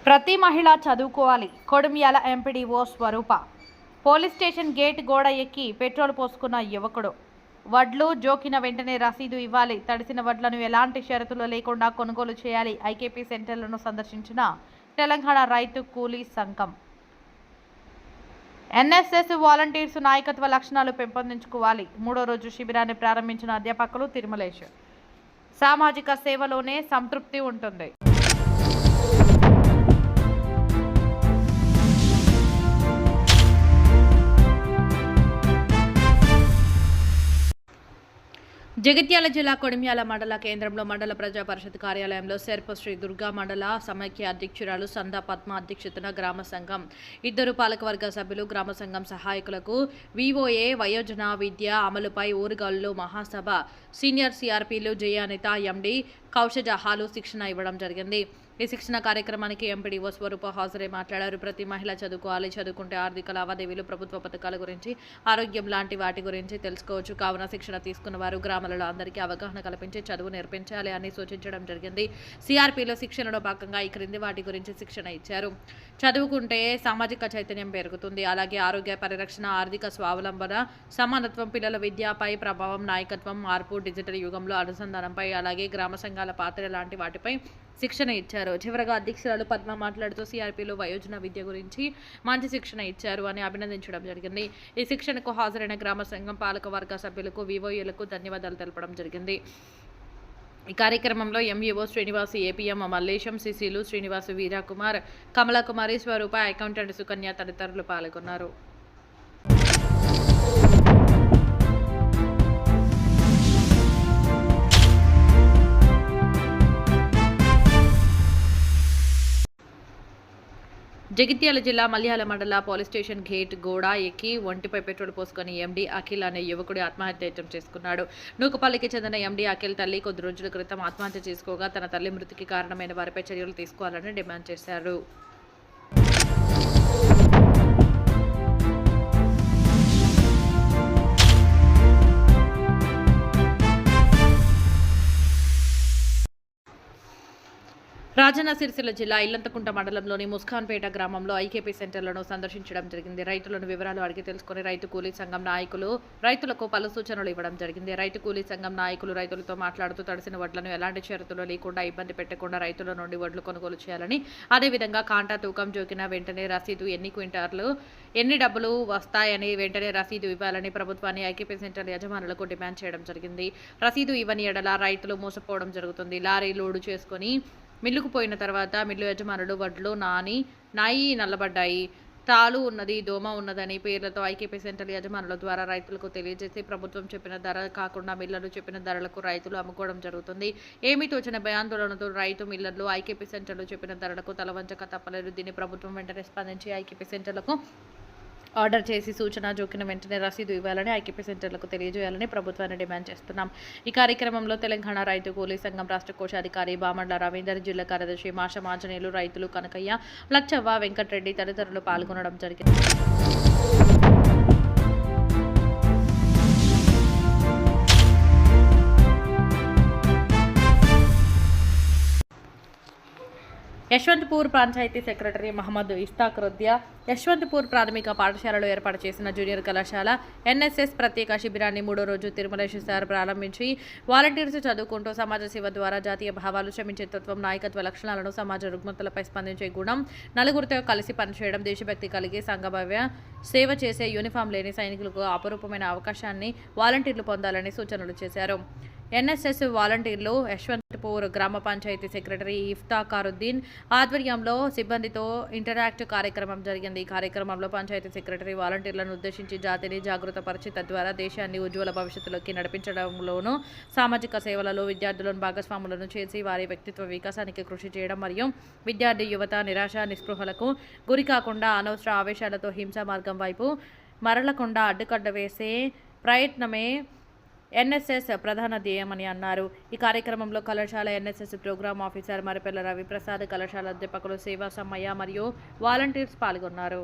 ప్రతి మహిళ చదువుకోవాలి. కొడిమ్యాల ఎంపీడీఓ స్వరూప. పోలీస్ స్టేషన్ గేట్ గోడ ఎక్కి పెట్రోల్ పోసుకున్న యువకుడు. వడ్లు జోకిన వెంటనే రసీదు ఇవ్వాలి. తడిసిన వడ్లను ఎలాంటి షరతులు లేకుండా కొనుగోలు చేయాలి. ఐకేపీ సెంటర్లను సందర్శించిన తెలంగాణ రైతు కూలీ సంఘం. ఎన్ఎస్ఎస్ వాలంటీర్స్ నాయకత్వ లక్షణాలు పెంపొందించుకోవాలి. 3వ రోజు శిబిరాన్ని ప్రారంభించిన అధ్యాపకులు తిరుమలేష్. సామాజిక సేవలోనే సంతృప్తి ఉంటుంది. జగిత్యాల జిల్లా కొడిమ్యాల మండల కేంద్రంలో మండల ప్రజా పరిషత్ కార్యాలయంలో సెర్ప శ్రీ దుర్గా మండల సమైక్య అధ్యక్షురాలు సందా పద్మ అధ్యక్షతన గ్రామ సంఘం 2 పాలకవర్గ సభ్యులు గ్రామ సంఘం సహాయకులకు వివోఏ వయోజన విద్య అమలుపై ఊరుగాల్లో మహాసభ సీనియర్ సిఆర్పీలు జయానిత ఎండి కౌశజ హాలు శిక్షణ ఇవ్వడం జరిగింది. ఈ శిక్షణ కార్యక్రమానికి ఎంపీడీఓ స్వరూప హాజరై మాట్లాడారు. ప్రతి మహిళ చదువుకోవాలి. చదువుకుంటే ఆర్థిక లావాదేవీలు, ప్రభుత్వ పథకాల గురించి, ఆరోగ్యం లాంటి వాటి గురించి తెలుసుకోవచ్చు. కావున శిక్షణ తీసుకున్న వారు గ్రామాలలో అందరికీ అవగాహన కల్పించి చదువు నేర్పించాలి అని సూచించడం జరిగింది. సిఆర్పీలో శిక్షణలో భాగంగా ఈ క్రింది వాటి గురించి శిక్షణ ఇచ్చారు. చదువుకుంటే సామాజిక చైతన్యం పెరుగుతుంది. అలాగే ఆరోగ్య పరిరక్షణ, ఆర్థిక స్వావలంబన, సమానత్వం, పిల్లల విద్యపై ప్రభావం, నాయకత్వం, మార్పు, డిజిటల్ యుగంలో అనుసంధానంపై, అలాగే గ్రామ సంఘాల పాత్ర లాంటి వాటిపై శిక్షణ ఇచ్చారు. చివరగా అధ్యక్షురాలు పద్మ మాట్లాడుతూ సిఆర్పీలో వయోజన విద్య గురించి మంచి శిక్షణ ఇచ్చారు అని అభినందించడం జరిగింది. ఈ శిక్షణకు హాజరైన గ్రామ సంఘం పాలక వర్గ సభ్యులకు, వివోఏలకు ధన్యవాదాలు తెలపడం జరిగింది. ఈ కార్యక్రమంలో ఎంఈఓ శ్రీనివాస్, ఏపీఎం మల్లేశం, సిసిలు శ్రీనివాస్, వీరాకుమార్, కమలాకుమారి, స్వరూప, అకౌంటెంట్ సుకన్య తదితరులు పాల్గొన్నారు. జగిత్యాల జిల్లా మల్యాల మండల పోలీస్ స్టేషన్ గేట్ గోడ ఎక్కి ఒంటిపై పెట్రోల్ పోసుకొని ఎండీ అఖిల్ అనే యువకుడు ఆత్మహత్య చేసుకున్నాడు. నూకపల్లికి చెందిన ఎండీ అఖిల్ తల్లి కొద్ది రోజుల క్రితం ఆత్మహత్య చేసుకోగా తన తల్లి మృతికి కారణమైన వారిపై చర్యలు తీసుకోవాలని డిమాండ్ చేశారు. రాజన్న సిరిసిల్ల జిల్లా ఇల్లంతకుంట మండలంలోని ముస్ఖాన్పేట గ్రామంలో ఐకేపీ సెంటర్లను సందర్శించడం జరిగింది. రైతులను వివరాలు అడిగి తెలుసుకుని రైతు కూలీ సంఘం నాయకులు రైతులకు పలు సూచనలు ఇవ్వడం జరిగింది. రైతు కూలీ సంఘం నాయకులు రైతులతో మాట్లాడుతూ తడిసిన వడ్లను ఎలాంటి షరతులు లేకుండా ఇబ్బంది పెట్టకుండా రైతుల నుండి వడ్లు కొనుగోలు చేయాలని, అదేవిధంగా కాంటా తూకం జోకిన వెంటనే రసీదు, ఎన్ని క్వింటార్లు, ఎన్ని డబ్బులు వస్తాయని వెంటనే రసీదు ఇవ్వాలని ప్రభుత్వాన్ని ఐకేపీ సెంటర్ యజమానులకు డిమాండ్ చేయడం జరిగింది. రసీదు ఇవ్వని ఎడల రైతులు మోసపోవడం జరుగుతుంది. లారీ లోడు చేసుకుని మిల్లుకు పోయిన తర్వాత మిల్లు యజమానులు వడ్లు నాయి నల్లబడ్డాయి, తాళు ఉన్నది, దోమ ఉన్నదని పేర్లతో ఐకేపీ సెంటర్ యజమానుల ద్వారా రైతులకు తెలియజేసి ప్రభుత్వం చెప్పిన ధర కాకుండా మిల్లర్లు చెప్పిన ధరలకు రైతులు అమ్ముకోవడం జరుగుతుంది. ఏమీ తోచిన భయాందోళనతో రైతు మిల్లర్లు ఐకేపీ సెంటర్లు చెప్పిన ధరలకు తలవంచక తప్పలేదు. దీన్ని ప్రభుత్వం వెంటనే స్పందించి ఐకేపీ సెంటర్లకు ఆర్డర్ చేసి సూచన జోకిన వెంటనే రసీదు ఇవ్వాలని ఐకేపీ సెంటర్లకు తెలియజేయాలని ప్రభుత్వాన్ని డిమాండ్ చేస్తున్నాం. ఈ కార్యక్రమంలో తెలంగాణ రైతు కూలీ సంఘం రాష్ట్ర కోశాధికారి బామండ్ల రవీందర్, జిల్లా కార్యదర్శి మాష ఆంజనేయులు, రైతులు కనకయ్య, లచ్చవ్వ, వెంకటరెడ్డి తదితరులు పాల్గొనడం జరిగింది. యశ్వంతపూర్ పంచాయతీ సెక్రటరీ మహమ్మద్ ఇస్తాక్ రొద్యా యశ్వంతపూర్ ప్రాథమిక పాఠశాలలో ఏర్పాటు చేసిన జూనియర్ కళాశాల ఎన్ఎస్ఎస్ ప్రత్యేక శిబిరాన్ని 3వ రోజు తిరుమలేష్ సార్ ప్రారంభించి వాలంటీర్స్ చదువుకుంటూ సమాజ సేవ ద్వారా జాతీయ భావాలు, శ్రమించే తత్వం, నాయకత్వ లక్షణాలను, సమాజ రుగ్మతలపై స్పందించే గుణం, నలుగురితో కలిసి పనిచేయడం, దేశభక్తి కలిగి సంఘభావ్య సేవ చేసే యూనిఫామ్ లేని సైనికులకు అపరూపమైన అవకాశాన్ని వాలంటీర్లు పొందాలని సూచనలు చేశారు. ఎన్ఎస్ఎస్ వాలంటీర్లు యశ్వంతపూర్ గ్రామ పంచాయతీ సెక్రటరీ ఇఫ్తాకారుద్దీన్ ఆధ్వర్యంలో సిబ్బందితో ఇంటరాక్ట్ కార్యక్రమం జరిగింది. ఈ కార్యక్రమంలో పంచాయతీ సెక్రటరీ వాలంటీర్లను ఉద్దేశించి జాతిని జాగృతపరిచి తద్వారా దేశాన్ని ఉజ్వల భవిష్యత్తులోకి నడిపించడంలోనూ, సామాజిక సేవలలో విద్యార్థులను భాగస్వాములను చేసి వారి వ్యక్తిత్వ వికాసానికి కృషి చేయడం మరియు విద్యార్థి యువత నిరాశ నిస్పృహలకు గురి కాకుండా అనవసర ఆవేశాలతో హింసా మార్గం వైపు మరలకుండా అడ్డుకట్ట వేసే ప్రయత్నమే ఎన్ఎస్ఎస్ ప్రధాన ధ్యేయమని అన్నారు. ఈ కార్యక్రమంలో కళాశాల ఎన్ఎస్ఎస్ ప్రోగ్రామ్ ఆఫీసర్ మరిపెల్ల రవిప్రసాద్, కళాశాల అధ్యాపకులు సేవా సమ్మయ్య మరియు వాలంటీర్స్ పాల్గొన్నారు.